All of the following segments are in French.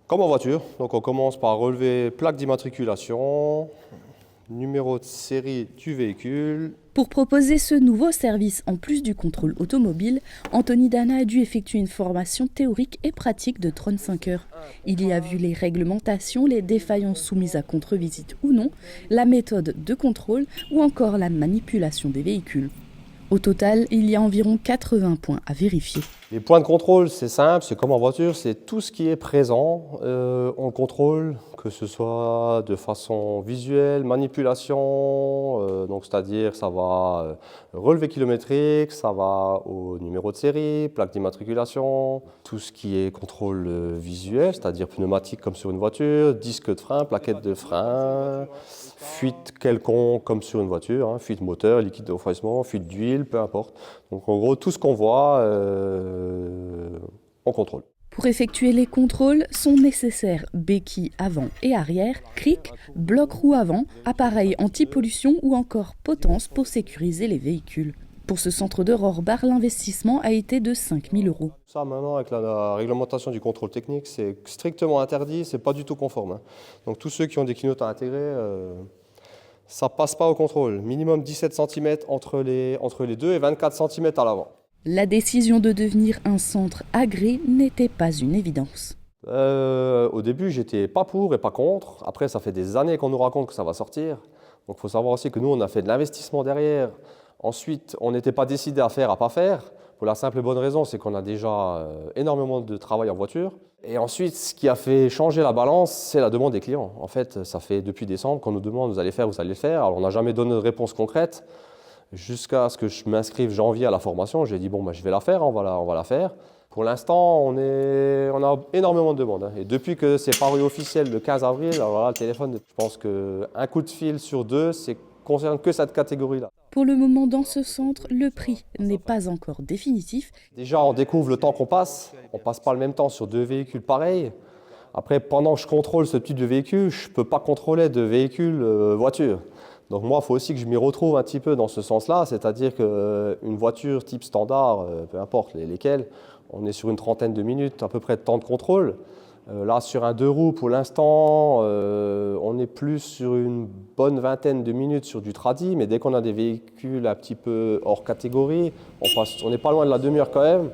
Comme en voiture, donc on commence par relever plaque d'immatriculation, numéro de série du véhicule. Pour proposer ce nouveau service en plus du contrôle automobile, Anthony Dana a dû effectuer une formation théorique et pratique de 35 heures. Il y a vu les réglementations, les défaillances soumises à contre-visite ou non, la méthode de contrôle ou encore la manipulation des véhicules. Au total, il y a environ 80 points à vérifier. Les points de contrôle, c'est simple, c'est comme en voiture, c'est tout ce qui est présent. On le contrôle, que ce soit de façon visuelle, manipulation, donc c'est-à-dire ça va relevé kilométrique, ça va au numéro de série, plaque d'immatriculation, tout ce qui est contrôle visuel, c'est-à-dire pneumatique comme sur une voiture, disque de frein, plaquette de frein, fuite quelconque comme sur une voiture, hein, fuite moteur, liquide de refroidissement, fuite d'huile, peu importe. Donc en gros, tout ce qu'on voit, on contrôle. Pour effectuer les contrôles, sont nécessaires béquilles avant et arrière, cric, bloc roue avant, appareil anti-pollution ou encore potence pour sécuriser les véhicules. Pour ce centre de Rohrbach, l'investissement a été de 5 000 €. Ça maintenant, avec la réglementation du contrôle technique, c'est strictement interdit, c'est pas du tout conforme, hein. Donc tous ceux qui ont des clignotants intégrés, ça passe pas au contrôle. Minimum 17 cm entre les deux et 24 cm à l'avant. La décision de devenir un centre agréé n'était pas une évidence. Au début, j'étais pas pour et pas contre. Après, ça fait des années qu'on nous raconte que ça va sortir. Donc il faut savoir aussi que nous, on a fait de l'investissement derrière. Ensuite, on n'était pas décidé à faire, à pas faire. Pour la simple et bonne raison, c'est qu'on a déjà énormément de travail en voiture. Et ensuite, ce qui a fait changer la balance, c'est la demande des clients. En fait, ça fait depuis décembre qu'on nous demande, vous allez faire, vous allez le faire. Alors on n'a jamais donné de réponse concrète. Jusqu'à ce que je m'inscrive janvier à la formation, j'ai dit bon, je vais la faire, on va la faire. Pour l'instant, on a énormément de demandes, hein. Et depuis que c'est paru officiel le 15 avril, alors là, le téléphone, je pense qu'un coup de fil sur deux, c'est concerne que cette catégorie-là. Pour le moment, dans ce centre, le prix n'est pas encore définitif. Déjà, on découvre le temps qu'on passe. On ne passe pas le même temps sur deux véhicules pareils. Après, pendant que je contrôle ce type de véhicule, je ne peux pas contrôler de véhicules voiture. Donc moi, il faut aussi que je m'y retrouve un petit peu dans ce sens-là, c'est-à-dire qu'une voiture type standard, peu importe lesquelles, on est sur une trentaine de minutes à peu près de temps de contrôle. Là, sur un deux roues, pour l'instant, on est plus sur une bonne vingtaine de minutes sur du tradi, mais dès qu'on a des véhicules un petit peu hors catégorie, on n'est pas loin de la demi-heure quand même.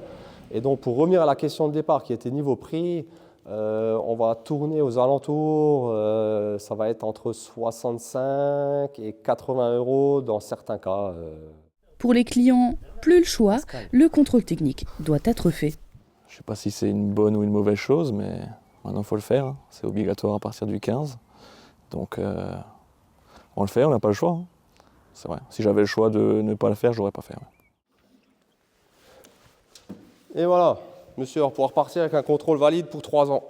Et donc, pour revenir à la question de départ qui était niveau prix, on va tourner aux alentours, ça va être entre 65 et 80 € dans certains cas. Pour les clients, plus le choix, le contrôle technique doit être fait. Je ne sais pas si c'est une bonne ou une mauvaise chose, mais maintenant il faut le faire, hein. C'est obligatoire à partir du 15. Donc on le fait, on n'a pas le choix, hein. C'est vrai. Si j'avais le choix de ne pas le faire, je l'aurais pas fait. Ouais. Et voilà, monsieur va pouvoir partir avec un contrôle valide pour 3 ans.